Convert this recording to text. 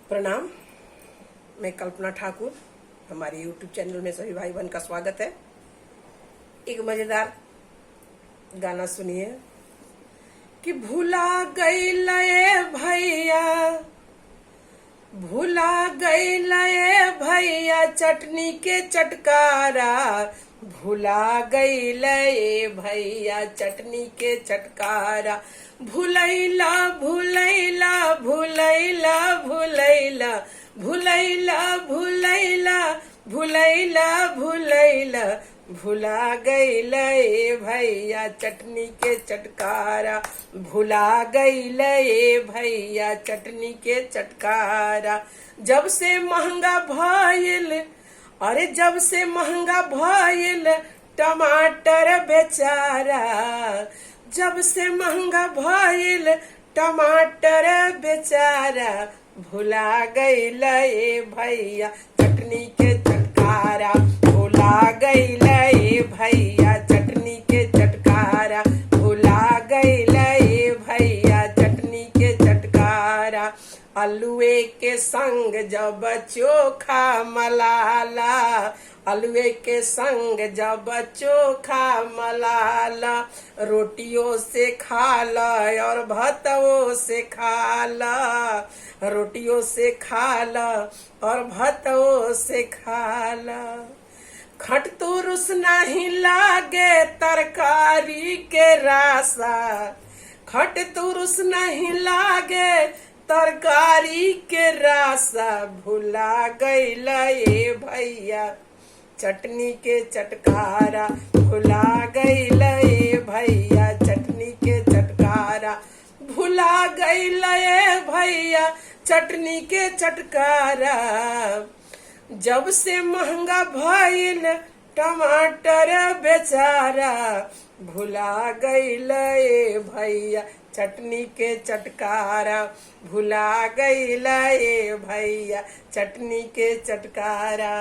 प्रणाम। मैं कल्पना ठाकुर, हमारे YouTube चैनल में सभी भाई बहन का स्वागत है। एक मजेदार गाना सुनिए कि भुला गईल ए भैया, भुला गईल ए भैया चटनी के चटकारा, भुला गईल ए भैया चटनी के चटकारा, भुलैला भुलैला भुलैला भुलैला भुलैला भुलैला भुलैला भुलैला, भुला गईल ए भैया चटनी के चटकारा, भुला गईल ए भैया चटनी के चटकारा। जब से महंगा भइल, अरे जब से महंगा भइल टमाटर बेचारा, जब से महंगा भइल टमाटर बेचारा, भुला गईल ए भैया चटनी के चटकारा, भुला गईल ए भैया चटनी के चटकारा, भुला गईल ए भैया चटनी के चटकारा। आलूए के संग जब चोखा मलाला, आलूए के संग जब चोखा मलाला, रोटियों से खाला और भातों से खाला, रोटियों से खाला और भातों से खाला। खट तो रुस नहीं लागे तरकारी के रासा, खट तो रुस नहीं लागे तरकारी के रासा, भुला गईल ए भैया चटनी के चटकारा, भुला गईल ए भैया चटनी के चटकारा, भुला गईल ए भैया चटनी के चटकारा। जब से महंगा भइल टमाटर बेचारा, भुला गईल ए भैया चटनी के चटकारा, भुला गईल ए भैया चटनी के चटकारा।